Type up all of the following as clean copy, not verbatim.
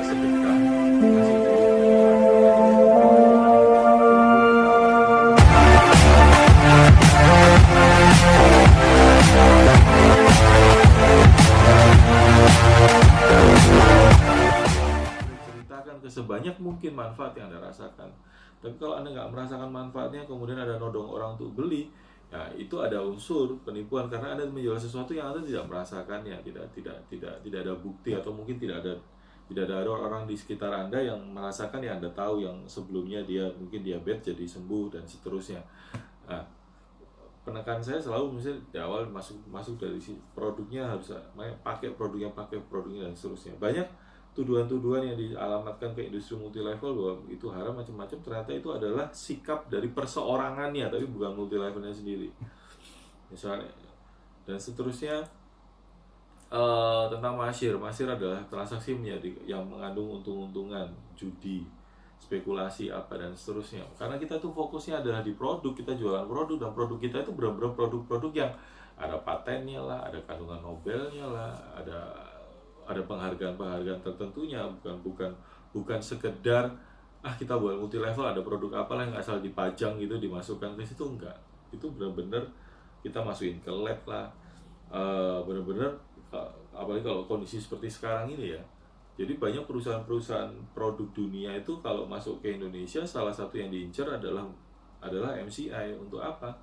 sedekah ngasih duit. Ceritakan ke sebanyak mungkin manfaat yang Anda rasakan. Tapi kalau Anda nggak merasakan manfaatnya, kemudian ada nodong orang untuk beli, ya itu ada unsur penipuan karena Anda menjual sesuatu yang Anda tidak merasakannya, tidak ada bukti, atau mungkin tidak ada orang di sekitar Anda yang merasakan yang Anda tahu, yang sebelumnya dia mungkin diabetes jadi sembuh dan seterusnya. Nah, penekan saya selalu misalnya di awal masuk dari si produknya harus pakai produknya dan seterusnya. Banyak tuduhan-tuduhan yang dialamatkan ke industri multilevel bahwa itu haram macam-macam, ternyata itu adalah sikap dari perseorangannya tapi bukan multilevelnya sendiri misalnya. Dan seterusnya, tentang masyir adalah transaksi yang mengandung untung-untungan, judi, spekulasi apa dan seterusnya. Karena kita tuh fokusnya adalah di produk, kita jualan produk, dan produk kita itu benar-benar produk-produk yang ada patennya lah, ada kandungan Nobelnya lah, ada penghargaan tertentunya, bukan sekedar kita buat multi level ada produk apalah yang asal dipajang gitu dimasukkan ke situ, enggak. Itu benar-benar kita masukin ke lab lah, benar-benar, apalagi kalau kondisi seperti sekarang ini ya. Jadi banyak perusahaan-perusahaan produk dunia itu kalau masuk ke Indonesia, salah satu yang diincar adalah MCI. Untuk apa?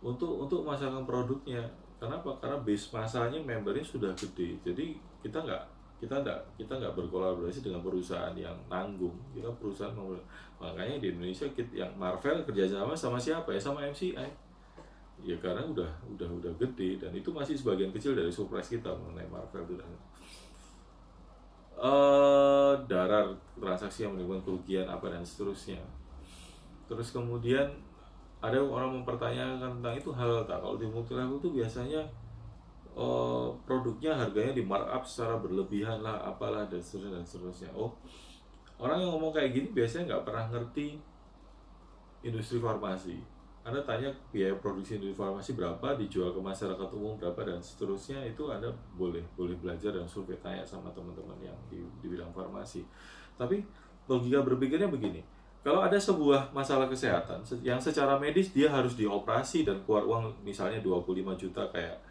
Untuk memasarkan produknya. Kenapa? Karena base masanya, membernya sudah gede. Jadi kita nggak berkolaborasi dengan perusahaan yang nanggung. Kita perusahaan makanya di Indonesia yang Marvel kerjasama sama siapa ya? Sama MCI. Ya karena udah gede, dan itu masih sebagian kecil dari surprise kita mengenai Marvel itu. Darar transaksi yang menimbulkan kerugian apa dan seterusnya. Terus kemudian ada orang mempertanyakan tentang itu halal tak? Kalau di multilevel itu biasanya produknya harganya di markup secara berlebihan lah, apalah dan seterusnya. Orang yang ngomong kayak gini biasanya nggak pernah ngerti industri farmasi. Anda tanya biaya produksi industri farmasi berapa, dijual ke masyarakat umum berapa dan seterusnya, itu Anda boleh belajar dan survei, tanya sama teman-teman yang di bidang farmasi. Tapi logika berpikirnya begini, kalau ada sebuah masalah kesehatan yang secara medis dia harus dioperasi dan keluar uang misalnya 25 juta kayak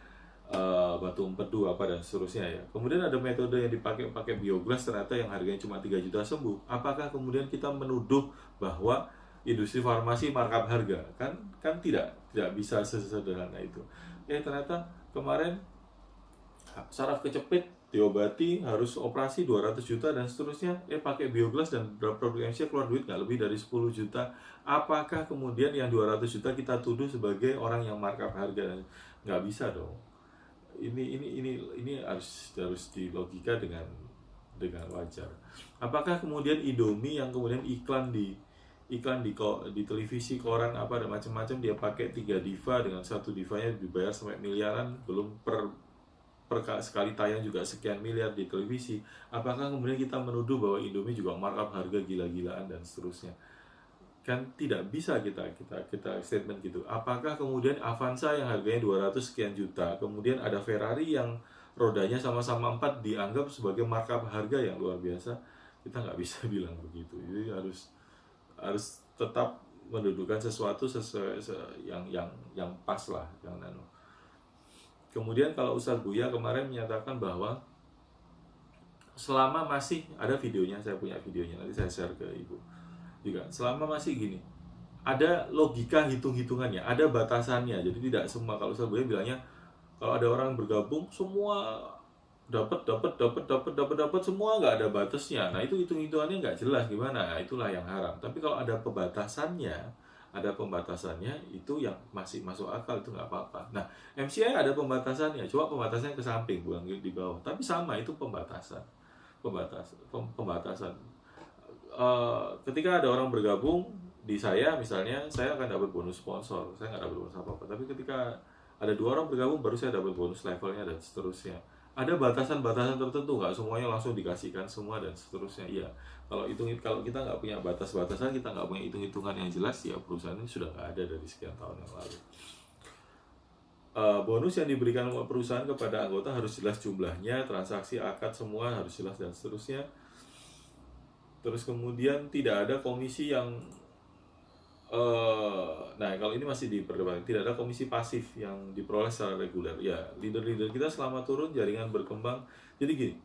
batu empedu apa dan seterusnya ya. Kemudian ada metode yang pakai biogas, ternyata yang harganya cuma 3 juta sembuh. Apakah kemudian kita menuduh bahwa industri farmasi markup harga? Kan tidak bisa sesederhana itu. Ternyata kemarin saraf kecepit diobati harus operasi 200 juta dan seterusnya, pakai biogas dan produk MC keluar duit nggak lebih dari 10 juta. Apakah kemudian yang 200 juta kita tuduh sebagai orang yang markup harga? Nggak bisa dong. Ini harus dilogika dengan wajar. Apakah kemudian Indomie yang kemudian iklan di televisi, koran apa dan macam-macam, dia pakai 3 diva, dengan satu divanya dibayar sampai miliaran, belum per sekali tayang juga sekian miliar di televisi. Apakah kemudian kita menuduh bahwa Indomie juga markup harga gila-gilaan dan seterusnya? Kan tidak bisa kita statement gitu. Apakah kemudian Avanza yang harganya 200 sekian juta, kemudian ada Ferrari yang rodanya sama-sama 4 dianggap sebagai markup harga yang luar biasa? Kita nggak bisa bilang begitu. Jadi harus tetap mendudukan sesuatu sesuai yang pas lah, yang nano. Kemudian kalau Ustadz Buya kemarin menyatakan bahwa selama masih ada videonya, saya punya videonya, nanti saya share ke Ibu juga. Selama masih gini, ada logika hitung-hitungannya, ada batasannya. Jadi tidak semua, kalau Ustadz Buya bilangnya kalau ada orang bergabung semua dapat semua, nggak ada batasnya. Nah itu hitung-hitungannya nggak jelas gimana. Nah, itulah yang haram. Tapi kalau ada pembatasannya itu yang masih masuk akal, itu nggak apa-apa. Nah MCI ada pembatasannya, coba pembatasannya ke samping, bukan di bawah, tapi sama, itu pembatasan. Ketika ada orang bergabung di saya misalnya, saya akan dapat bonus sponsor, saya nggak dapat bonus apa-apa. Tapi ketika ada 2 orang bergabung, baru saya dapat bonus levelnya dan seterusnya. Ada batasan-batasan tertentu, nggak semuanya langsung dikasihkan semua dan seterusnya. Iya, kalau kita nggak punya batas-batasan, kita nggak punya hitung-hitungan yang jelas, ya perusahaan ini sudah nggak ada dari sekian tahun yang lalu. Bonus yang diberikan perusahaan kepada anggota harus jelas jumlahnya, transaksi, akad semua harus jelas dan seterusnya. Terus kemudian tidak ada komisi yang nah kalau ini masih diperdebatkan, tidak ada komisi pasif yang diperoleh secara reguler. Ya, leader-leader kita selama turun jaringan berkembang. Jadi gini,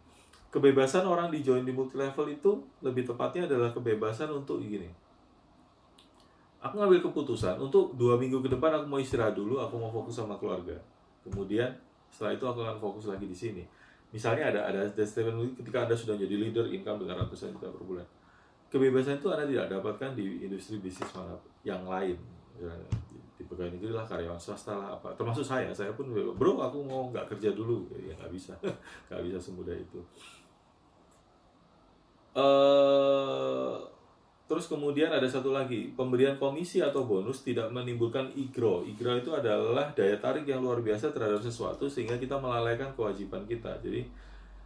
kebebasan orang di join di multi level itu lebih tepatnya adalah kebebasan untuk gini. Aku ngambil keputusan untuk 2 minggu ke depan aku mau istirahat dulu, aku mau fokus sama keluarga. Kemudian setelah itu aku akan fokus lagi di sini. Misalnya ada statement ketika Anda sudah jadi leader income dengan ratusan juta per bulan. Kebebasan itu Anda tidak dapatkan di industri bisnis mana yang lain. Misalnya, di pegawai negeri lah, karyawan swasta lah, apa. Termasuk saya pun, bro aku mau nggak kerja dulu, ya nggak bisa, nggak bisa semudah itu. Terus kemudian ada satu lagi, pemberian komisi atau bonus tidak menimbulkan igro. Igro itu adalah daya tarik yang luar biasa terhadap sesuatu sehingga kita melalaikan kewajiban kita. Jadi,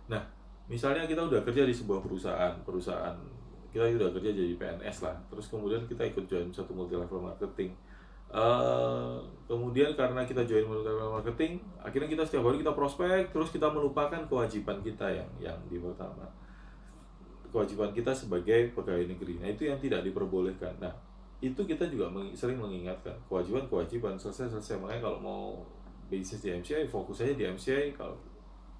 nah, misalnya kita udah kerja di sebuah perusahaan kita udah kerja jadi PNS lah. Terus kemudian kita ikut join satu multi level marketing. Kemudian karena kita join multi level marketing, akhirnya kita setiap hari kita prospek, terus kita melupakan kewajiban kita yang di pertama. Kewajiban kita sebagai pegawai negeri. Nah, itu yang tidak diperbolehkan. Nah, itu kita juga sering mengingatkan kewajiban selesai. Makanya kalau mau bisnis di MCI, fokus aja di MCI. Kalau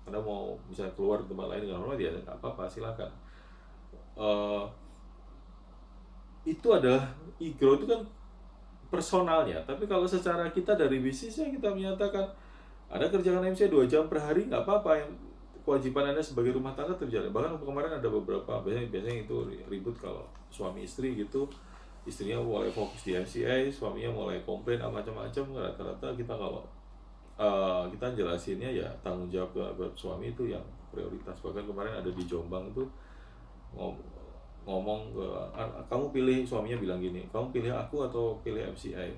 Anda mau misalnya keluar ke tempat lain dengan normal, ya nggak apa-apa, silakan. Itu adalah ego, itu kan personalnya. Tapi kalau secara kita dari bisnisnya, kita menyatakan Anda kerjakan MCI 2 jam per hari, nggak apa-apa. Yang kewajiban Anda sebagai rumah tangga terjalan. Bahkan kemarin ada beberapa, biasanya itu ribut kalau suami istri gitu, istrinya mulai fokus di MCI, suaminya mulai komplain macam-macam. Rata-rata kita kalau kita jelasinnya ya tanggung jawab buat suami itu yang prioritas. Bahkan kemarin ada di Jombang itu ngomong ke kamu pilih, suaminya bilang gini, kamu pilih aku atau pilih MCI?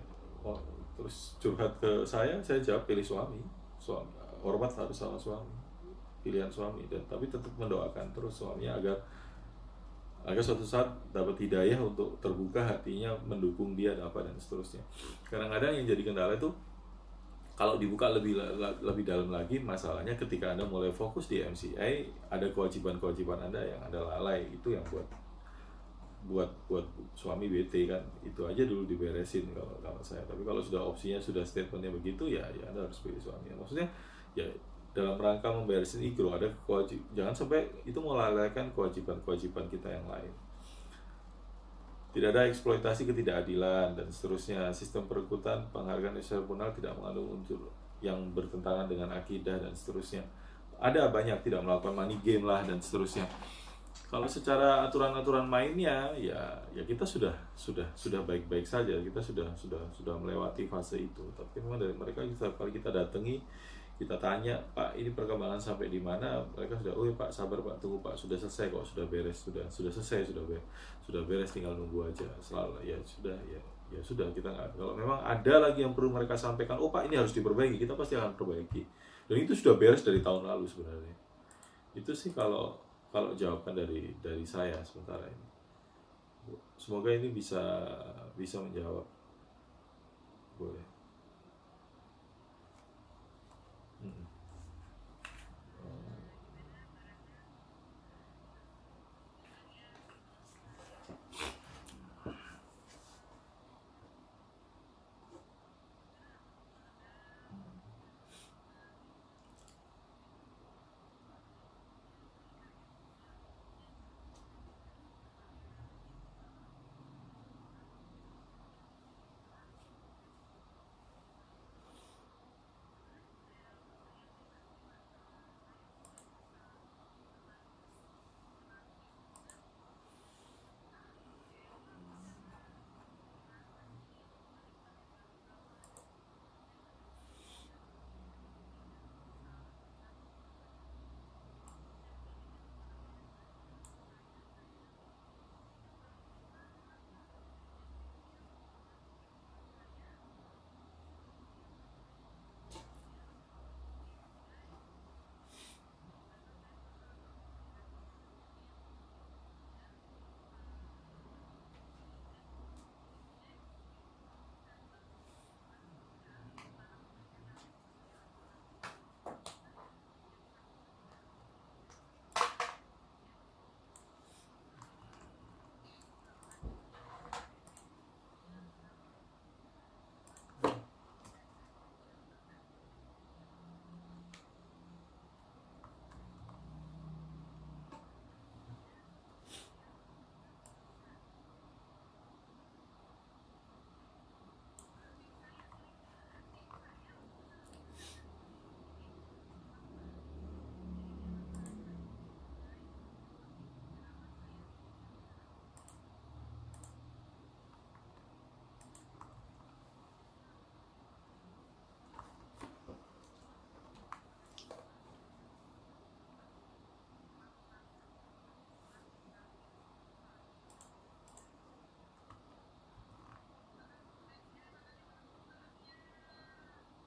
Terus curhat ke saya jawab pilih suami. Hormat harus sama suami, pilihan suami, dan tapi tetap mendoakan terus suaminya agar suatu saat dapat hidayah untuk terbuka hatinya, mendukung dia dan apa dan seterusnya. Kadang-kadang yang jadi kendala itu kalau dibuka lebih dalam lagi, masalahnya ketika Anda mulai fokus di MCI, ada kewajiban Anda yang Anda lalai. Itu yang buat suami bete kan. Itu aja dulu diberesin kalau saya. Tapi kalau sudah opsinya, sudah statementnya begitu, ya Anda harus pilih suami. Maksudnya ya dalam rangka memberesin ego, ada jangan sampai itu melalaikan kewajiban kita yang lain. Tidak ada eksploitasi ketidakadilan dan seterusnya. Sistem perekrutan penghargaan nasional tidak mengandung unsur yang bertentangan dengan akidah dan seterusnya. Ada banyak, tidak melakukan money game lah dan seterusnya. Kalau secara aturan-aturan mainnya ya kita sudah baik-baik saja. Kita sudah melewati fase itu. Tapi memang dari mereka kali kita datangi, kita tanya, Pak, ini perkembangan sampai di mana? Mereka sudah, oh ya Pak, sabar Pak, tunggu Pak, sudah selesai kok, sudah beres, sudah selesai, sudah beres, tinggal nunggu aja. Selalu ya sudah, kita nggak. Kalau memang ada lagi yang perlu mereka sampaikan, oh Pak, ini harus diperbaiki, kita pasti akan perbaiki. Dan itu sudah beres dari tahun lalu sebenarnya. Itu sih kalau jawaban dari saya sementara ini. Semoga ini bisa menjawab. Boleh.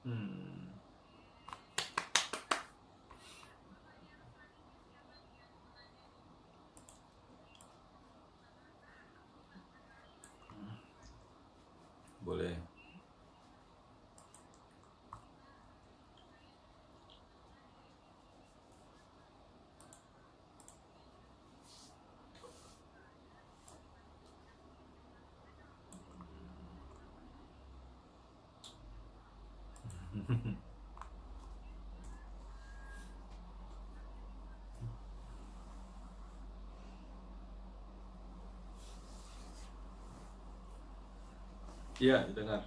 Hmm. Boleh. Iya, dengar.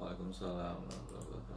Waalaikumsalam warahmatullahi wabarakatuh.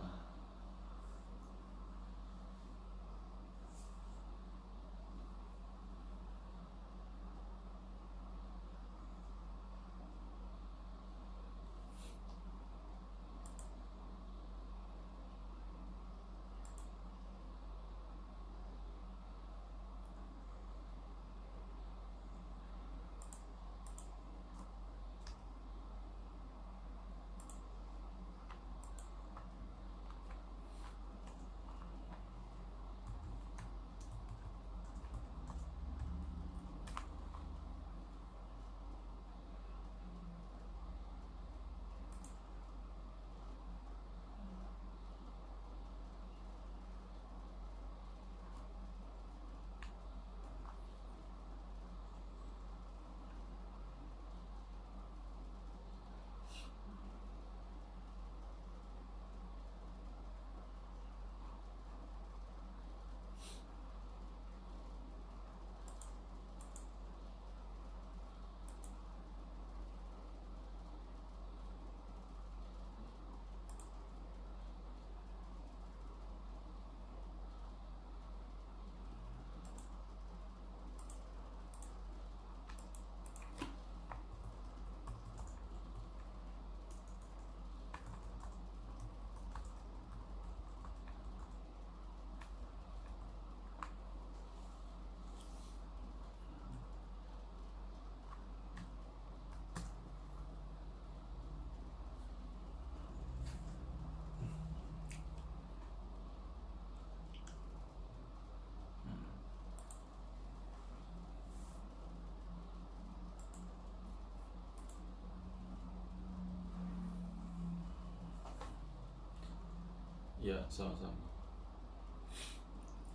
Ya, sama-sama.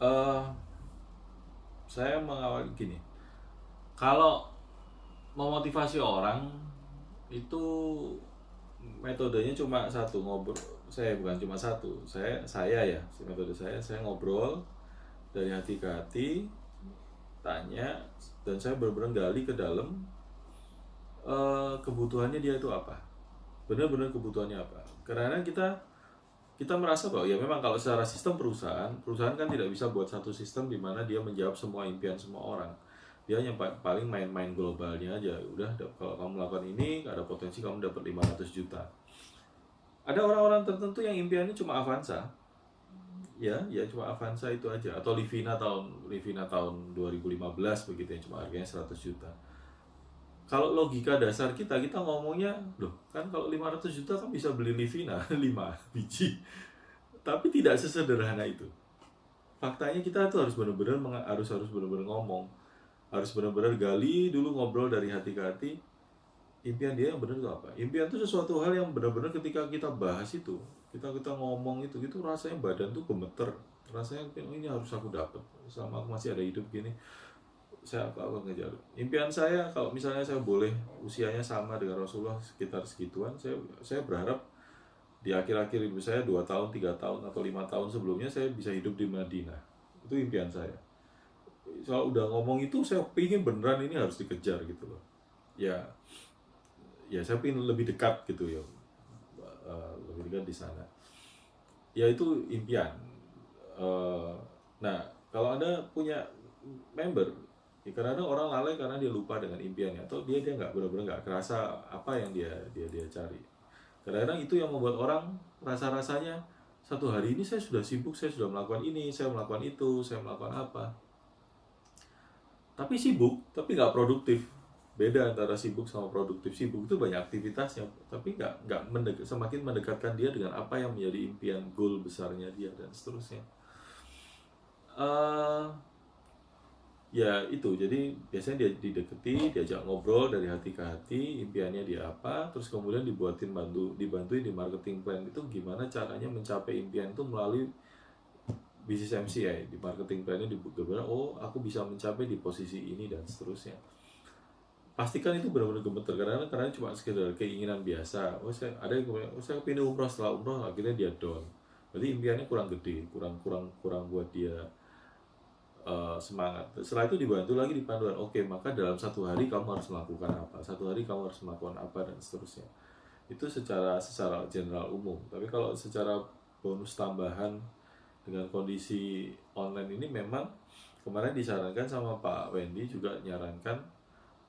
eh saya mengawali gini. Kalau memotivasi orang itu metodenya cuma satu, ngobrol. Saya bukan cuma satu. Saya ya, metode saya ngobrol dari hati ke hati, tanya, dan saya benar-benar gali ke dalam kebutuhannya dia itu apa. Benar-benar kebutuhannya apa. Karena kita merasa bahwa ya memang kalau secara sistem perusahaan kan tidak bisa buat satu sistem di mana dia menjawab semua impian semua orang. Dia hanya paling main-main globalnya aja. Udah, kalau kamu melakukan ini ada potensi kamu dapat 500 juta. Ada orang-orang tertentu yang impiannya cuma Avanza. Ya cuma Avanza itu aja, atau Livina tahun 2015 begitu, yang cuma harganya 100 juta. Kalau logika dasar kita ngomongnya, loh kan kalau 500 juta kan bisa beli Livina 5 biji. Tapi tidak sesederhana itu. Faktanya kita tuh harus benar-benar ngomong, harus benar-benar gali dulu, ngobrol dari hati ke hati. Impian dia yang benar itu apa? Impian itu sesuatu hal yang benar-benar ketika kita bahas itu, kita ngomong itu rasanya badan tuh gemeter, rasanya ini harus aku dapat selama aku masih ada hidup gini. Saya akan ngejar impian saya. Kalau misalnya saya boleh usianya sama dengan Rasulullah sekitar segituan, saya berharap di akhir-akhir hidup saya 2 tahun, 3 tahun, atau 5 tahun sebelumnya saya bisa hidup di Madinah. Itu impian saya. Soal udah ngomong itu, saya pingin beneran ini harus dikejar gitu loh. Ya saya pingin lebih dekat gitu ya, lebih dekat di sana. Ya itu impian. Nah, kalau Anda punya member, ya kadang-kadang orang lalai karena dia lupa dengan impiannya, atau dia nggak benar-benar nggak kerasa apa yang dia cari. Kadang-kadang itu yang membuat orang rasa-rasanya satu hari ini saya sudah sibuk, saya sudah melakukan ini, saya melakukan itu, saya melakukan apa. Tapi sibuk, tapi nggak produktif. Beda antara sibuk sama produktif. Sibuk itu banyak aktivitasnya, tapi semakin mendekatkan dia dengan apa yang menjadi impian, goal besarnya dia dan seterusnya. Eh Ya itu, jadi biasanya dia dideketi, diajak ngobrol dari hati ke hati, impiannya dia apa, terus kemudian dibantuin di marketing plan itu gimana caranya mencapai impian itu melalui bisnis MCI. Di marketing plannya dibuka, oh aku bisa mencapai di posisi ini dan seterusnya. Pastikan itu benar-benar gemeter, karena cuma sekedar keinginan biasa. Ada yang kemudian, saya kepingin umroh, setelah umroh akhirnya dia down. Berarti impiannya kurang gede, kurang buat dia semangat. Setelah itu dibantu lagi di panduan. Oke, maka dalam satu hari kamu harus melakukan apa, satu hari kamu harus melakukan apa dan seterusnya. Itu secara general umum. Tapi kalau secara bonus tambahan dengan kondisi online ini, memang kemarin disarankan sama Pak Wendy, juga nyarankan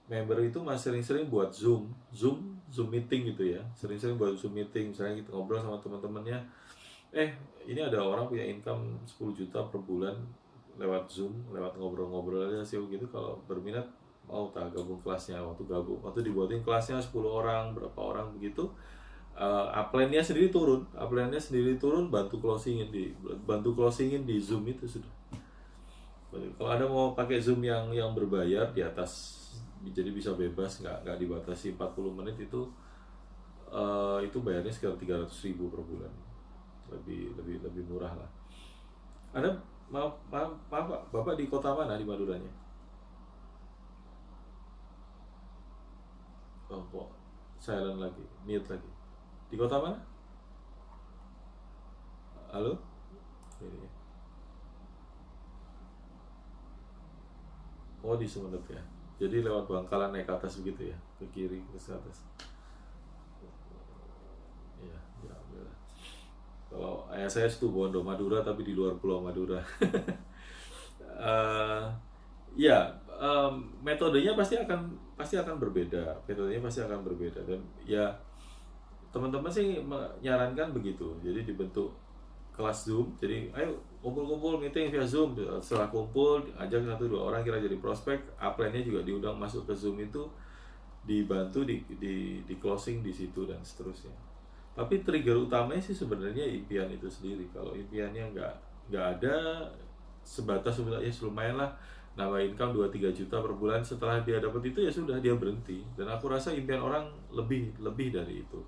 member itu masih sering-sering buat Zoom meeting gitu ya. Sering-sering buat Zoom meeting, misalnya kita ngobrol sama teman-temannya, ini ada orang punya income 10 juta per bulan lewat Zoom, lewat ngobrol-ngobrol aja sih gitu. Kalau berminat mau tak gabung kelasnya. Waktu dibuatin kelasnya 10 orang, berapa orang begitu, upline-nya sendiri turun, bantu closingin di Zoom itu sudah. Kalau Anda mau pakai Zoom yang berbayar di atas, jadi bisa bebas, nggak dibatasi 40 menit, itu bayarnya sekitar 300.000 per bulan. Lebih murah lah. Anda maaf Pak, Bapak di kota mana di Maduranya? Oh, kok silent lagi, mute lagi. Di kota mana? Halo? Ini. Oh, di Sumeneb ya. Jadi lewat Bangkalan naik ke atas begitu ya, ke kiri terus ke atas. Iya, ya alhamdulillah. Kalau ayah saya itu Bondo Madura tapi di luar Pulau Madura. Eh, ya, metodenya pasti akan berbeda. Dan ya teman-teman sih menyarankan begitu. Jadi dibentuk kelas Zoom. Jadi ayo kumpul-kumpul meeting via Zoom. Setelah kumpul, ajak 1-2 orang kira jadi prospek. Upline-nya juga diundang masuk ke Zoom itu, dibantu di closing di situ dan seterusnya. Tapi trigger utamanya sih sebenarnya impian itu sendiri. Kalau impiannya nggak ada, sebatas ya lumayan lah, nambah income 2-3 juta per bulan, setelah dia dapat itu ya sudah, dia berhenti. Dan aku rasa impian orang lebih dari itu.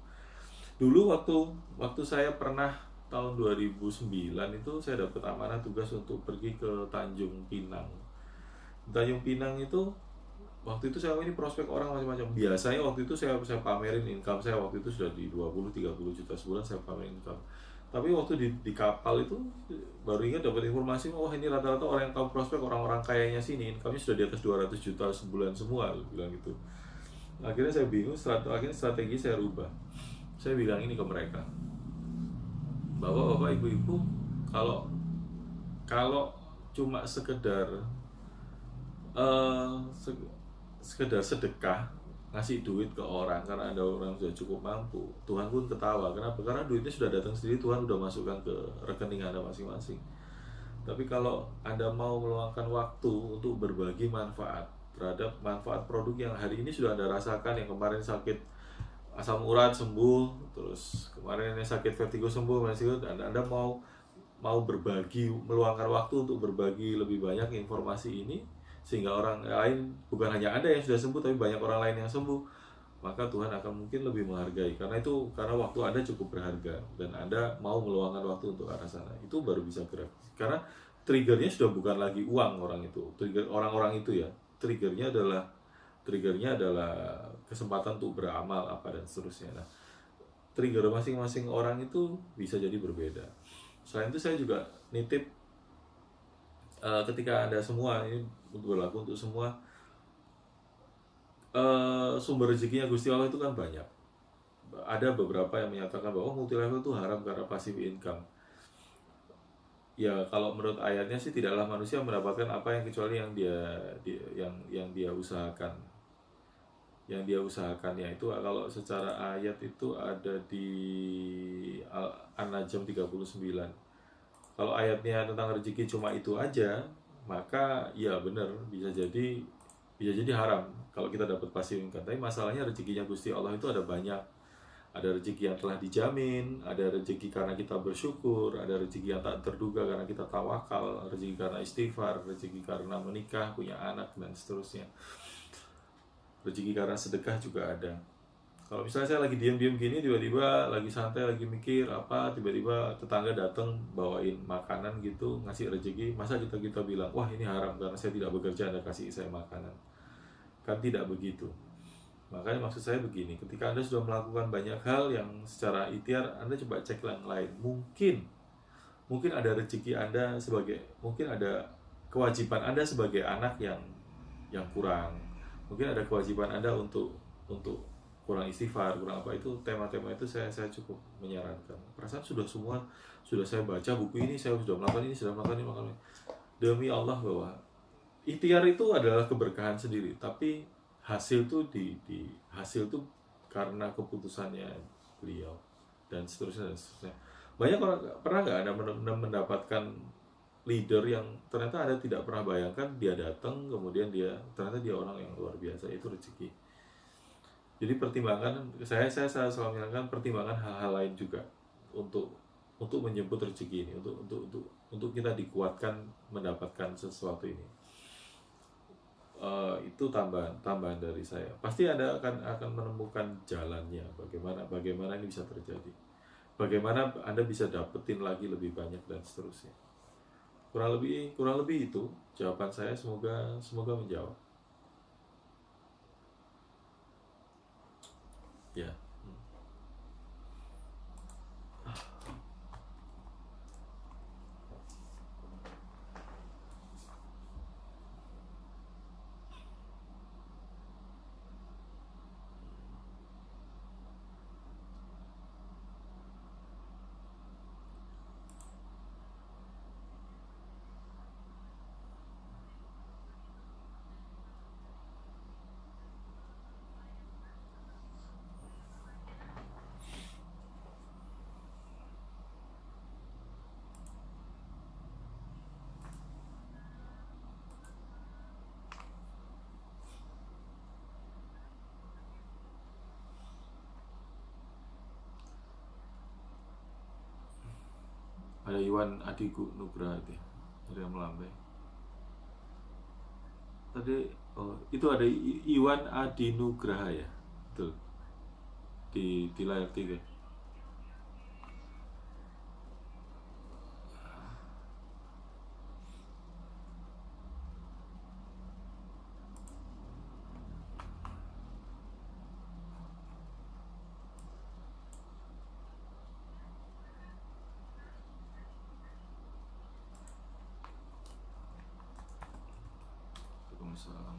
Dulu waktu saya pernah tahun 2009 itu, saya dapat amanah tugas untuk pergi ke Tanjung Pinang. Tanjung Pinang itu waktu itu saya ini prospek orang macam-macam. Biasanya waktu itu saya pamerin income saya, waktu itu sudah di 20-30 juta sebulan saya pamerin income. Tapi waktu di kapal itu baru ingat dapat informasi, oh ini rata-rata orang yang tahu prospek, orang-orang kayanya sini income-nya sudah di atas 200 juta sebulan semua, bilang gitu. Akhirnya saya bingung, akhirnya strategi saya rubah. Saya bilang ini ke mereka, bapak-bapak, ibu-ibu, kalau cuma sekedar sekedar sedekah, ngasih duit ke orang karena ada orang sudah cukup mampu, Tuhan pun ketawa. Kenapa? Karena duitnya sudah datang sendiri, Tuhan sudah masukkan ke rekening Anda masing-masing. Tapi kalau Anda mau meluangkan waktu untuk berbagi manfaat terhadap manfaat produk yang hari ini sudah Anda rasakan, yang kemarin sakit asam urat sembuh, terus kemarin yang sakit vertigo sembuh, dan Anda mau berbagi, meluangkan waktu untuk berbagi lebih banyak informasi ini, sehingga orang lain, bukan hanya Anda yang sudah sembuh, tapi banyak orang lain yang sembuh, maka Tuhan akan mungkin lebih menghargai. Karena waktu Anda cukup berharga, dan Anda mau meluangkan waktu untuk arah sana, itu baru bisa gerak. Karena triggernya sudah bukan lagi uang orang-orang itu ya. Triggernya adalah kesempatan untuk beramal apa dan seterusnya. Nah, trigger masing-masing orang itu bisa jadi berbeda. Selain itu saya juga nitip, ketika Anda semua, ini berlaku untuk semua, sumber rezekinya Gusti Allah itu kan banyak. Ada beberapa yang menyatakan bahwa multi level itu haram karena passive income. Ya kalau menurut ayatnya sih, tidaklah manusia mendapatkan apa yang kecuali yang dia usahakan. Yang dia usahakannya itu, kalau secara ayat itu ada di An-Najm 39. Kalau ayatnya tentang rezeki cuma itu aja, maka ya benar, bisa jadi bisa jadi haram kalau kita dapat passive income. Tapi masalahnya rezekinya Gusti Allah itu ada banyak. Ada rezeki yang telah dijamin, ada rezeki karena kita bersyukur, ada rezeki yang tak terduga karena kita tawakal, rezeki karena istighfar, rezeki karena menikah, punya anak, dan seterusnya. Rezeki karena sedekah juga ada. Kalau misalnya saya lagi diam-diam gini, tiba-tiba lagi santai, lagi mikir apa, tiba-tiba tetangga datang bawain makanan gitu, ngasih rezeki, masa kita bilang, wah ini haram karena saya tidak bekerja, Anda kasih saya makanan. Kan tidak begitu. Makanya maksud saya begini, ketika Anda sudah melakukan banyak hal yang secara ikhtiar, Anda coba cek yang lain. Mungkin ada rezeki Anda sebagai, mungkin ada kewajiban Anda sebagai anak yang kurang. Mungkin ada kewajiban Anda untuk kurang istighfar, kurang apa, itu tema-tema itu saya cukup menyarankan. Perasaan sudah saya baca buku ini, saya sudah melakukan ini, melakukan ini. Demi Allah bahwa ikhtiar itu adalah keberkahan sendiri, tapi hasil tuh hasil tuh karena keputusannya beliau, dan seterusnya. Banyak orang, pernah nggak Anda mendapatkan leader yang ternyata Anda tidak pernah bayangkan, dia datang kemudian ternyata dia orang yang luar biasa, itu rezeki. Jadi pertimbangan, saya selalu menyarankan pertimbangan hal-hal lain juga untuk menyebut rezeki ini, untuk kita dikuatkan mendapatkan sesuatu ini. Itu tambahan dari saya. Pasti Anda akan menemukan jalannya, bagaimana ini bisa terjadi, bagaimana Anda bisa dapetin lagi lebih banyak, dan seterusnya. Kurang lebih itu jawaban saya. Semoga menjawab. Ya. Ada Iwan Adiku Nugraha dari yang melambai. Tadi itu ada Iwan Adi Nugraha ya, betul, di layar 3. Waalaikumsalam.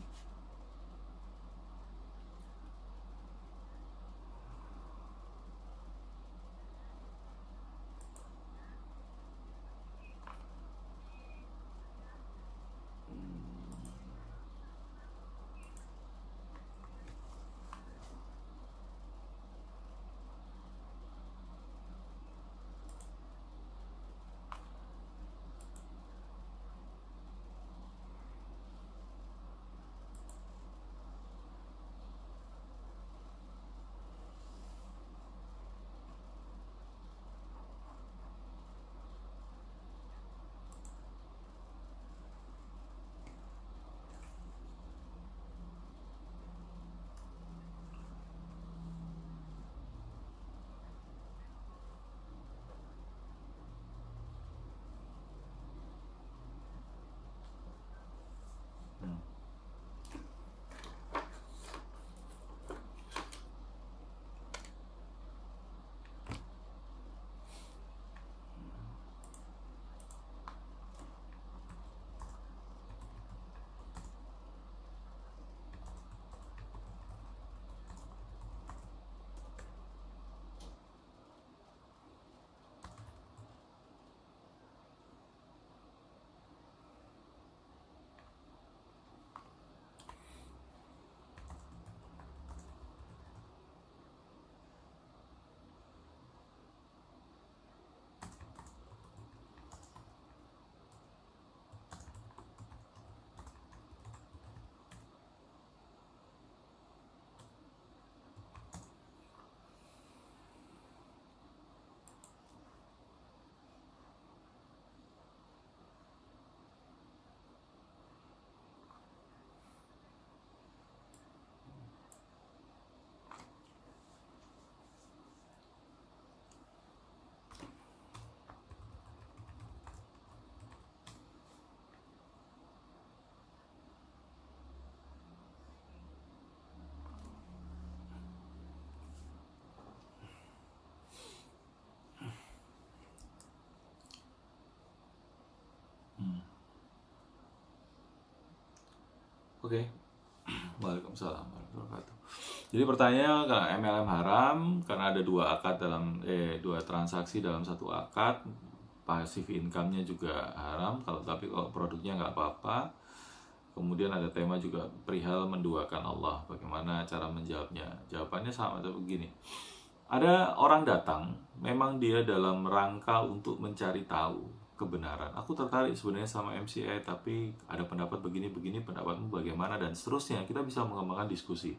Oke. Waalaikumsalam warahmatullahi wabarakatuh. Jadi pertanyaannya, kalau MLM haram karena ada dua transaksi dalam satu akad, passive income-nya juga haram. Kalau produknya nggak apa-apa. Kemudian ada tema juga perihal menduakan Allah. Bagaimana cara menjawabnya? Jawabannya sama seperti begini. Ada orang datang, memang dia dalam rangka untuk mencari tahu kebenaran. Aku tertarik sebenarnya sama MCA, tapi ada pendapat begini-begini, pendapatmu bagaimana, dan seterusnya. Kita bisa mengembangkan diskusi,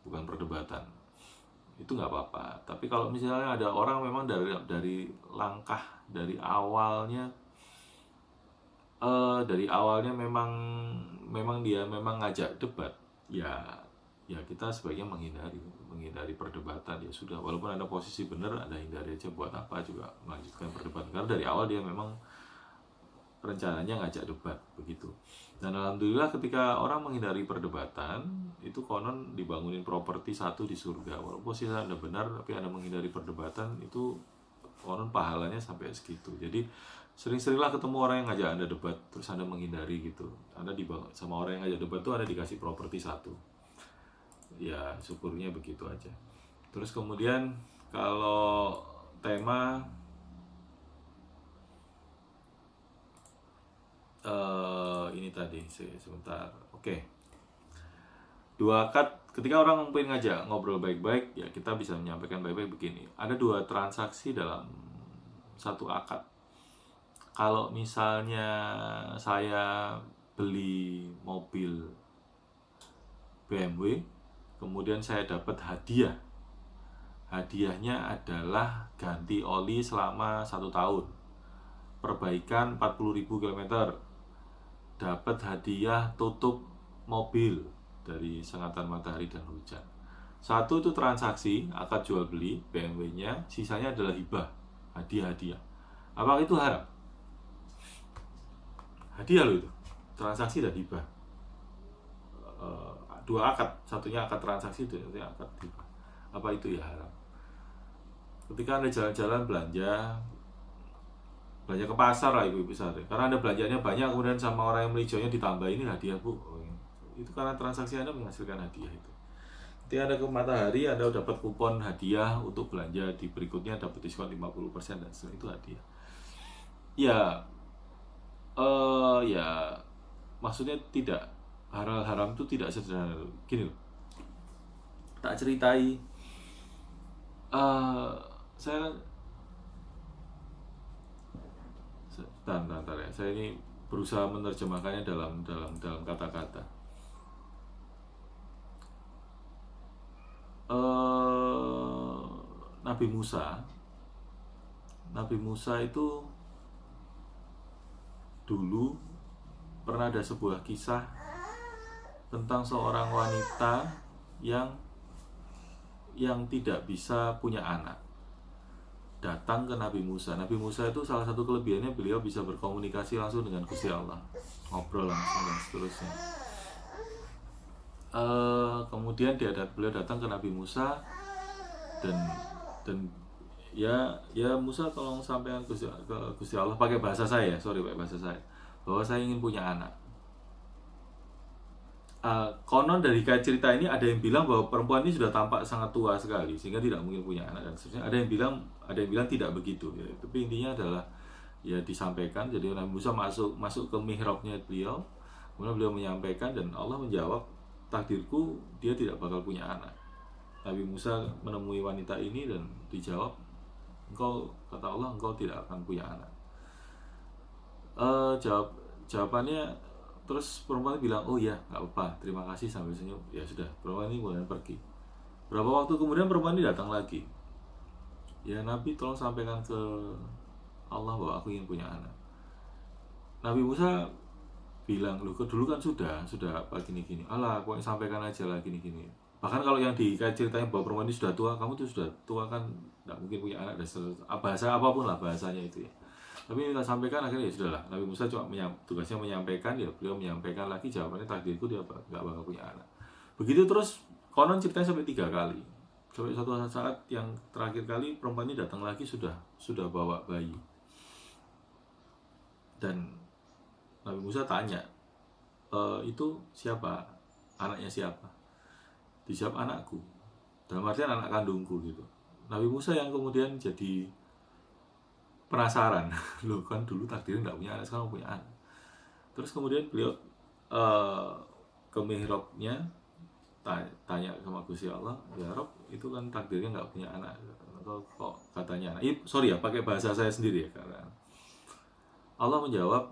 bukan perdebatan. Itu nggak apa-apa. Tapi kalau misalnya ada orang memang dari langkah, dari awalnya memang dia ngajak debat, ya kita sebaiknya menghindari perdebatan. Ya sudah, walaupun ada posisi benar, ada hindari aja. Buat apa juga melanjutkan perdebatan, karena dari awal dia memang rencananya ngajak debat begitu. Dan alhamdulillah ketika orang menghindari perdebatan, itu konon dibangunin properti satu di surga. Walaupun posisi Anda benar, tapi Anda menghindari perdebatan, itu konon pahalanya sampai segitu. Jadi sering-seringlah ketemu orang yang ngajak Anda debat, terus Anda menghindari gitu. Anda dibangun sama orang yang ngajak debat tuh, Anda dikasih properti satu. Ya syukurnya begitu aja. Terus kemudian kalau tema ini tadi sebentar. Oke. Dua akad, ketika orang pengen ngajak ngobrol baik-baik, ya kita bisa menyampaikan baik-baik begini. Ada dua transaksi dalam satu akad. Kalau misalnya saya beli mobil BMW, kemudian saya dapat hadiah. Hadiahnya adalah ganti oli selama 1 tahun, perbaikan 40.000 km, dapat hadiah tutup mobil dari sengatan matahari dan hujan. Satu itu transaksi, akad jual beli BMW-nya, sisanya adalah hibah, hadiah-hadiah. Apakah itu haram? Hadiah loh itu, transaksi dan hibah. Dua akad, satunya akad transaksi, satunya akad hibah. Apa itu ya haram? Ketika Anda jalan-jalan belanja ke pasar lah ibu-ibu sadar, karena Anda belanjanya banyak, kemudian sama orang yang beli hijaunya ditambah, ini hadiah bu, itu karena transaksi Anda menghasilkan hadiah itu. Ketika Anda ke Matahari, Anda dapat kupon hadiah untuk belanja di berikutnya, dapat diskon 50%, dan setelah itu hadiah. Ya maksudnya tidak, hal haram itu tidak sederhana gini loh. Tak ceritai, saya bentar ya, saya ini berusaha menerjemahkannya dalam kata-kata. Nabi Musa itu dulu pernah ada sebuah kisah tentang seorang wanita yang tidak bisa punya anak, datang ke Nabi Musa. Nabi Musa itu salah satu kelebihannya, beliau bisa berkomunikasi langsung dengan Gusti Allah, ngobrol langsung dan seterusnya. Kemudian beliau datang ke Nabi Musa dan ya Musa, tolong sampaikan ke Gusti Allah pakai bahasa saya, bahwa saya ingin punya anak. Konon dari cerita ini ada yang bilang bahwa perempuan ini sudah tampak sangat tua sekali sehingga tidak mungkin punya anak dan seterusnya. Ada yang bilang tidak begitu ya. Tapi intinya adalah ya disampaikan. Jadi Nabi Musa masuk ke mihrabnya beliau, kemudian beliau menyampaikan dan Allah menjawab, takdirku dia tidak bakal punya anak. Nabi Musa menemui wanita ini dan dijawab, kata Allah, engkau tidak akan punya anak. Jawabannya, terus perempuan bilang, oh iya, nggak apa-apa, terima kasih, sambil senyum. Ya sudah, perempuan ini kemudian pergi. Berapa waktu kemudian perempuan ini datang lagi. Ya Nabi, tolong sampaikan ke Allah bahwa aku ingin punya anak. Nabi Musa bilang, lu dulu kan sudah apa gini-gini. Alah, aku sampaikan aja lah gini-gini. Bahkan kalau yang ceritanya bahwa perempuan ini sudah tua, kamu tuh sudah tua kan, nggak mungkin punya anak, dan bahasa apapun lah bahasanya itu ya. Tapi kita sampaikan, akhirnya ya sudahlah. Nabi Musa cuma tugasnya menyampaikan, ya beliau menyampaikan lagi jawabannya, takdirku dia nggak bakal punya anak. Begitu terus, konon ceritanya sampai 3 kali. Sampai suatu saat yang terakhir kali perempuan ini datang lagi sudah bawa bayi. Dan Nabi Musa tanya, itu siapa? Anaknya siapa? Dijawab anakku. Dalam artian anak kandungku gitu. Nabi Musa yang kemudian jadi penasaran, loh kan dulu takdirnya nggak punya anak, sekarang punya anak. Terus kemudian beliau ke mihrabnya, tanya sama Gusti Allah, ya Rob, itu kan takdirnya nggak punya anak, kok katanya anak? Sorry ya, pakai bahasa saya sendiri ya, karena Allah menjawab,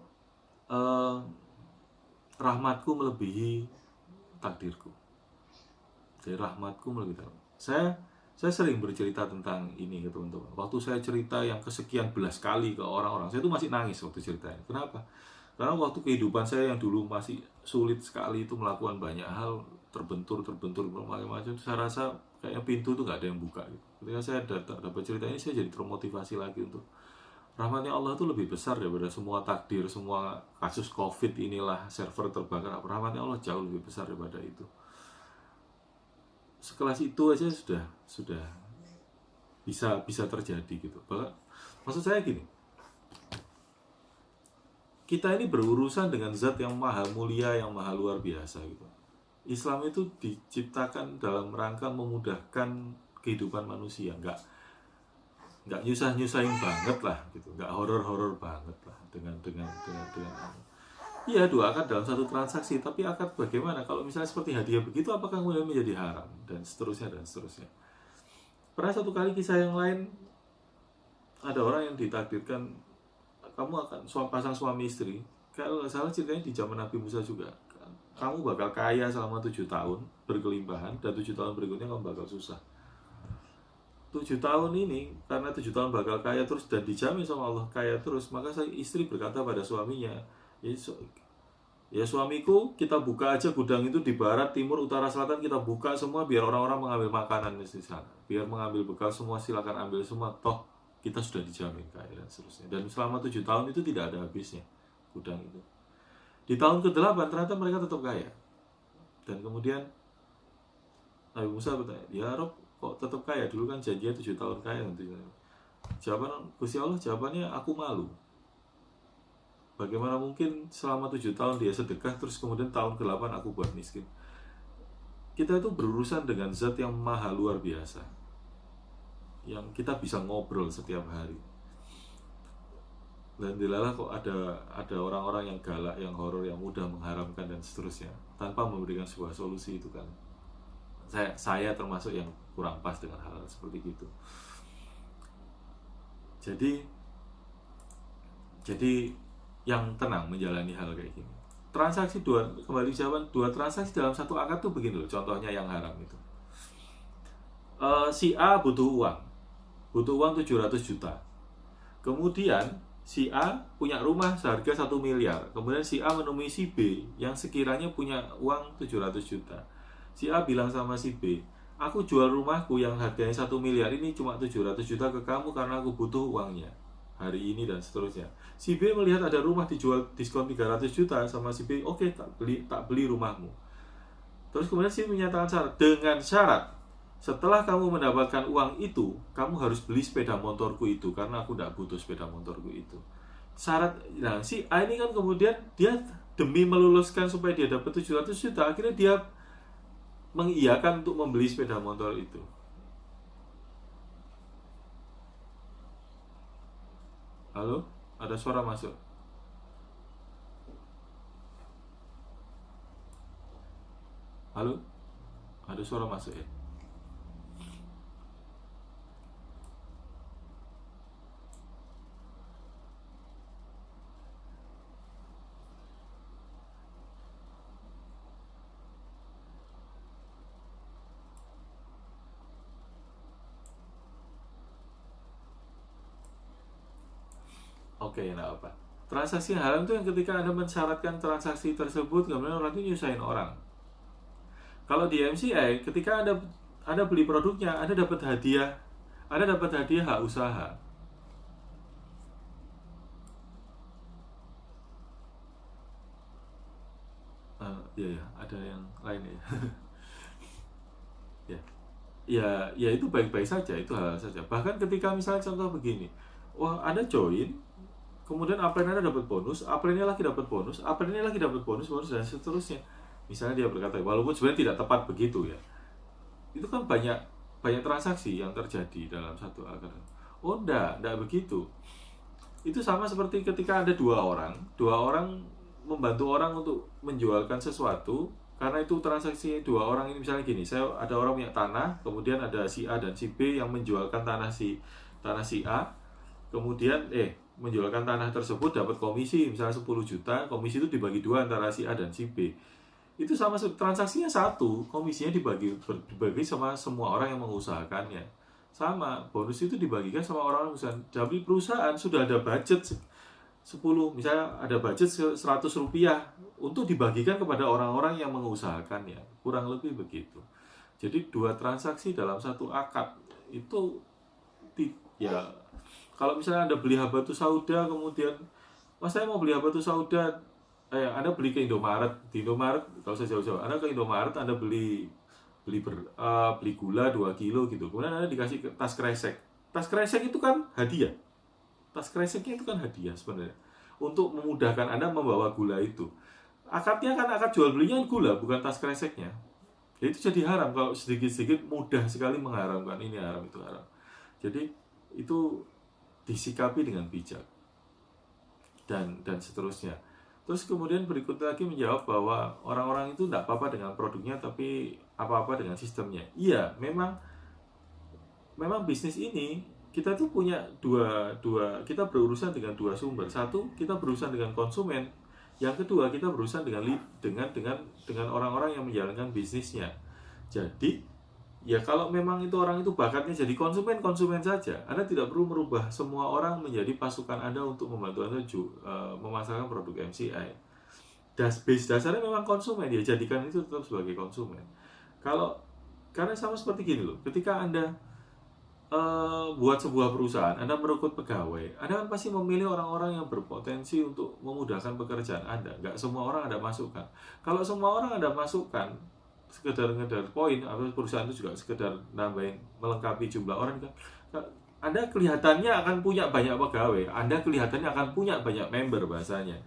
rahmatku melebihi takdirku. Jadi rahmatku melebihi takdirku. Saya sering bercerita tentang ini ke teman-teman. Waktu saya cerita yang kesekian belas kali ke orang-orang, saya tuh masih nangis waktu ceritanya. Kenapa? Karena waktu kehidupan saya yang dulu masih sulit sekali itu melakukan banyak hal, terbentur macam-macam, saya rasa kayaknya pintu tuh nggak ada yang buka gitu. Ketika saya dapat cerita ini, saya jadi termotivasi lagi untuk rahmatnya Allah itu lebih besar daripada semua takdir, semua kasus COVID inilah, server terbakar. Rahmatnya Allah jauh lebih besar daripada itu. Sekelas itu aja sudah bisa terjadi gitu. Bahkan maksud saya gini, kita ini berurusan dengan zat yang maha mulia, yang maha luar biasa gitu. Islam itu diciptakan dalam rangka memudahkan kehidupan manusia, nggak nyusah-nyusahin banget lah gitu, nggak horor banget lah dengan iya, 2 akad dalam satu transaksi, tapi akad bagaimana kalau misalnya seperti hadiah begitu, apakah kemudian menjadi haram dan seterusnya. Pernah satu kali kisah yang lain, ada orang yang ditakdirkan kamu akan pasang suami istri, kalau nggak salah ceritanya di zaman Nabi Musa juga, kamu bakal kaya selama 7 tahun berkelimpahan, dan 7 tahun berikutnya kamu bakal susah. 7 tahun ini, karena 7 tahun bakal kaya terus dan dijamin sama Allah kaya terus, maka istri berkata pada suaminya, ya suamiku, kita buka aja gudang itu di barat, timur, utara, selatan, kita buka semua biar orang-orang mengambil makanan di sana, biar mengambil bekal semua, silakan ambil semua, toh kita sudah dijamin kaya dan seterusnya. Dan selama 7 tahun itu tidak ada habisnya gudang itu. Di tahun ke-8 ternyata mereka tetap kaya. Dan kemudian Nabi Musa bertanya, ya Rob, kok tetap kaya? Dulu kan janjinya 7 tahun kaya nanti. Jawaban Gusti Allah, jawabannya, aku malu. Bagaimana mungkin selama 7 tahun dia sedekah, terus kemudian tahun ke-8 aku buat miskin? Kita itu berurusan dengan zat yang maha luar biasa, yang kita bisa ngobrol setiap hari. Dan dilalah kok ada orang-orang yang galak, yang horor, yang mudah mengharamkan dan seterusnya, tanpa memberikan sebuah solusi. Itu kan saya termasuk yang kurang pas dengan hal seperti itu. Jadi yang tenang menjalani hal kayak gini. Transaksi kembali jawaban, 2 transaksi dalam satu akad tuh begini loh, contohnya yang haram itu. Si A butuh uang 700 juta. Kemudian si A punya rumah seharga 1 miliar. Kemudian si A menemui si B yang sekiranya punya uang 700 juta. Si A bilang sama si B, aku jual rumahku yang harganya 1 miliar ini cuma 700 juta ke kamu karena aku butuh uangnya hari ini dan seterusnya. Si B melihat ada rumah dijual diskon 300 juta sama si B, oke, tak beli rumahmu. Terus kemudian si menyatakan syarat, dengan syarat setelah kamu mendapatkan uang itu, kamu harus beli sepeda motorku itu karena aku tidak butuh sepeda motorku itu. Syarat. Nah, si A ini kan kemudian dia demi meluluskan supaya dia dapat 700 juta, akhirnya dia mengiyakan untuk membeli sepeda motor itu. Halo? Ada suara masuk? Halo? Ada suara masuk ya? Oke, enggak apa. Transaksi yang haram itu yang ketika Anda mensyaratkan transaksi tersebut, kemudian orang itu nyusahin orang. Kalau di MCI, ketika Anda beli produknya, Anda dapat hadiah hak usaha. Ya, ada yang lain ya. Ya itu baik-baik saja, itu hal saja. Bahkan ketika misalnya contoh begini, wah Anda join, kemudian upline-nya dapat bonus, upline-nya lagi dapat bonus, upline-nya lagi dapat bonus, dan seterusnya. Misalnya dia berkata, walaupun sebenarnya tidak tepat begitu ya, itu kan banyak transaksi yang terjadi dalam satu akar. Oh enggak begitu. Itu sama seperti ketika ada dua orang membantu orang untuk menjualkan sesuatu, karena itu transaksi dua orang ini. Misalnya gini, saya ada orang punya tanah, kemudian ada si A dan si B yang menjualkan tanah si A, kemudian menjualkan tanah tersebut dapat komisi misalnya 10 juta, komisi itu dibagi dua antara si A dan si B. Itu sama, transaksinya satu, komisinya dibagi sama semua orang yang mengusahakannya. Sama, bonus itu dibagikan sama orang-orang usaha. Tapi perusahaan sudah ada budget 10, misalnya ada budget 100 rupiah untuk dibagikan kepada orang-orang yang mengusahakannya. Kurang lebih begitu. Jadi dua transaksi dalam satu akad itu ya, kalau misalnya Anda beli habatus sauda, kemudian saya mau beli habatus sauda, Anda beli ke Indomaret. Di Indomaret, kalau saya jauh-jauh, Anda ke Indomaret, Anda beli gula 2 kilo gitu. Kemudian Anda dikasih tas kresek. Tas kresek itu kan hadiah. Tas kreseknya itu kan hadiah sebenarnya. Untuk memudahkan Anda membawa gula itu. Akadnya kan akad jual belinya gula, bukan tas kreseknya. Jadi itu jadi haram kalau sedikit-sedikit mudah sekali mengharamkan, ini haram, itu haram. Jadi itu disikapi dengan bijak. Dan seterusnya. Terus kemudian berikutnya lagi menjawab bahwa orang-orang itu tidak apa-apa dengan produknya, tapi apa-apa dengan sistemnya. Iya, memang bisnis ini kita tuh punya dua kita berurusan dengan dua sumber. Satu, kita berurusan dengan konsumen. Yang kedua, kita berurusan dengan orang-orang yang menjalankan bisnisnya. Jadi, ya kalau memang itu orang itu bakatnya jadi konsumen saja. Anda tidak perlu merubah semua orang menjadi pasukan Anda untuk membantu Anda memasarkan produk MCI. Base dasarnya memang konsumen, ya jadikan itu tetap sebagai konsumen. Karena sama seperti gini loh, ketika Anda buat sebuah perusahaan, Anda merekrut pegawai, Anda kan pasti memilih orang-orang yang berpotensi untuk memudahkan pekerjaan Anda. Nggak semua orang Anda masukkan. Kalau semua orang Anda masukkan sekedar ngedar poin, atau perusahaan itu juga sekedar nambahin melengkapi jumlah orang, kan Anda kelihatannya akan punya banyak pegawai, Anda kelihatannya akan punya banyak member bahasanya,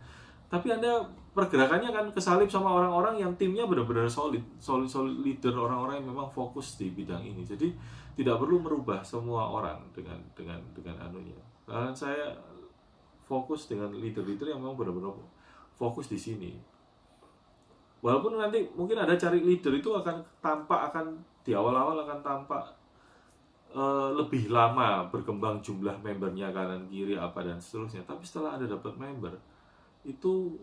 tapi Anda pergerakannya akan kesalip sama orang-orang yang timnya benar-benar solid leader, orang-orang yang memang fokus di bidang ini. Jadi tidak perlu merubah semua orang dengan anunya. Karena saya fokus dengan leader-leader yang memang benar-benar fokus di sini. Walaupun nanti mungkin ada cari leader itu akan di awal-awal akan tampak lebih lama berkembang jumlah membernya kanan kiri apa dan seterusnya. Tapi setelah Anda dapat member, itu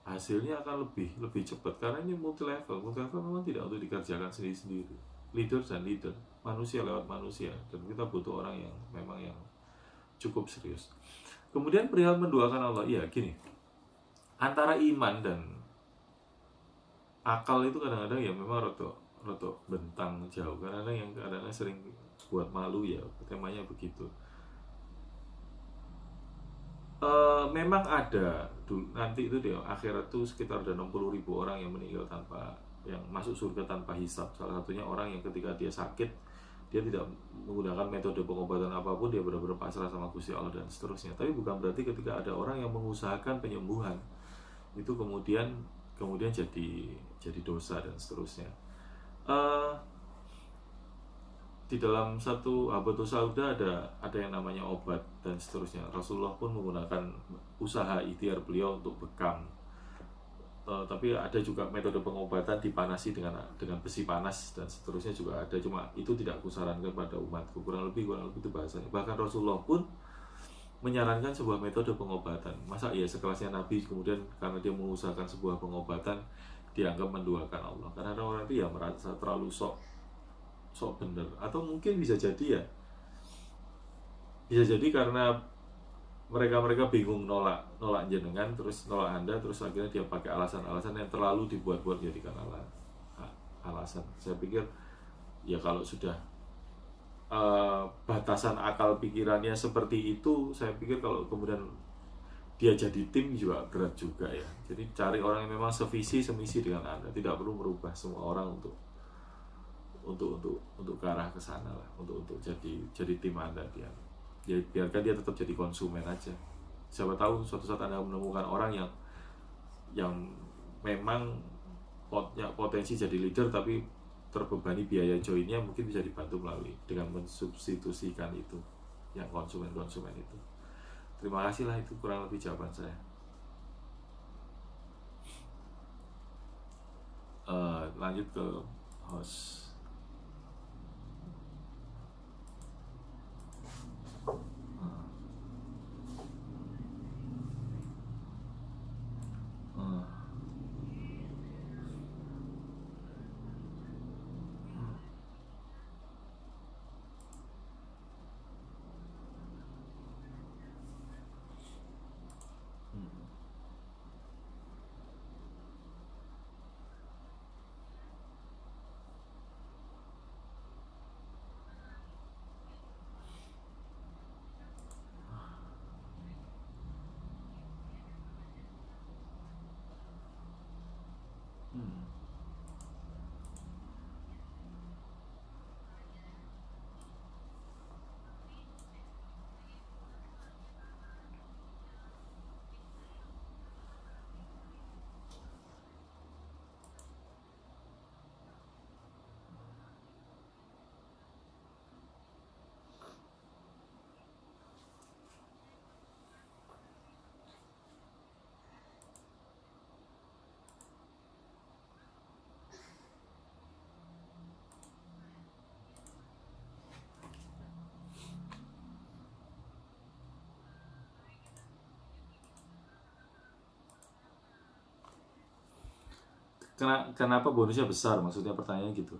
hasilnya akan lebih cepat, karena ini multi level memang tidak untuk dikerjakan sendiri-sendiri. Leader dan leader, manusia lewat manusia, dan kita butuh orang yang memang yang cukup serius. Kemudian perihal menduakan Allah, iya gini, antara iman dan akal itu kadang-kadang ya memang roto bentang jauh, kadang-kadang sering buat malu ya, temanya begitu. Memang ada nanti itu di akhirat tuh sekitar ada 60.000 orang yang meninggal yang masuk surga tanpa hisab. Salah satunya orang yang ketika dia sakit, dia tidak menggunakan metode pengobatan apapun, dia benar-benar pasrah sama Gusti Allah dan seterusnya. Tapi bukan berarti ketika ada orang yang mengusahakan penyembuhan itu kemudian jadi dosa dan seterusnya. Di dalam satu habatus sauda ada yang namanya obat dan seterusnya. Rasulullah pun menggunakan usaha ikhtiar beliau untuk bekam. Tapi ada juga metode pengobatan dipanasi dengan besi panas dan seterusnya juga ada. Cuma itu tidak kusarankan pada umatku, kurang lebih itu bahasanya. Bahkan Rasulullah pun menyarankan sebuah metode pengobatan. Masa ya sekelasnya Nabi kemudian karena dia mengusahakan sebuah pengobatan dianggap menduakan Allah? Karena orang itu ya merasa terlalu sok bener, atau mungkin bisa jadi karena mereka bingung nolak jenengan, terus nolak Anda, terus akhirnya dia pakai alasan-alasan yang terlalu dibuat-buat jadikan alasan. Saya pikir ya kalau sudah batasan akal pikirannya seperti itu, saya pikir kalau kemudian dia jadi tim juga berat juga ya. Jadi cari orang yang memang sevisi semisi dengan Anda, tidak perlu merubah semua orang untuk ke arah ke sana lah, untuk jadi tim Anda dia. Ya biarkan dia tetap jadi konsumen aja. Siapa tahu suatu saat Anda menemukan orang yang memang punya potensi jadi leader tapi terbebani biaya joinnya, mungkin bisa dibantu melalui dengan mensubstitusikan itu yang konsumen itu. Terima kasih lah, itu kurang lebih jawaban saya. Lanjut ke host. Kenapa bonusnya besar? Maksudnya pertanyaannya gitu.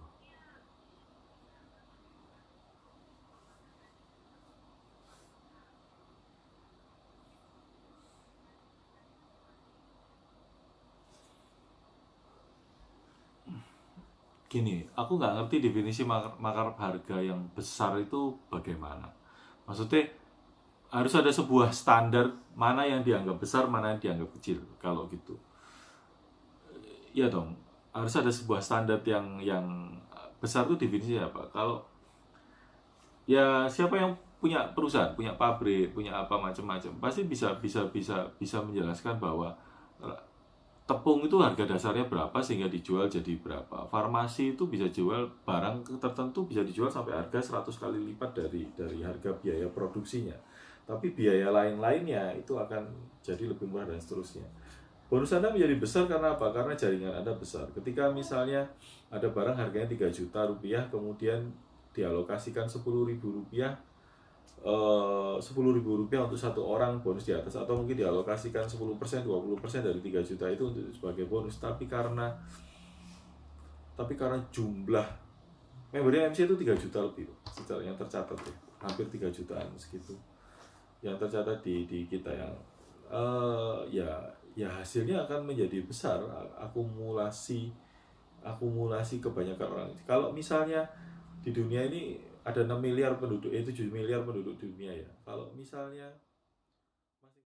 Gini, aku nggak ngerti definisi markup harga yang besar itu bagaimana. Maksudnya harus ada sebuah standar mana yang dianggap besar, mana yang dianggap kecil. Kalau gitu, iya dong. Harus ada sebuah standar yang besar itu definisinya apa? Kalau ya siapa yang punya perusahaan, punya pabrik, punya apa macam-macam, pasti bisa menjelaskan bahwa tepung itu harga dasarnya berapa sehingga dijual jadi berapa. Farmasi itu bisa jual barang tertentu bisa dijual sampai harga 100 kali lipat dari harga biaya produksinya. Tapi biaya lain-lainnya itu akan jadi lebih murah dan seterusnya. Bonus Anda menjadi besar karena apa? Karena jaringan Anda besar. Ketika misalnya ada barang harganya 3 juta rupiah, kemudian dialokasikan 10.000 rupiah, 10.000 rupiah untuk satu orang bonus di atas, atau mungkin dialokasikan 10%, 20% dari 3 juta itu untuk sebagai bonus. Tapi karena jumlah membernya MC itu 3 juta lebih secara yang tercatat ya, hampir 3 jutaan segitu yang tercatat di kita yang ya hasilnya akan menjadi besar, akumulasi kebanyakan orang. Kalau misalnya di dunia ini ada 6 miliar penduduk, 7 miliar penduduk dunia ya. Kalau misalnya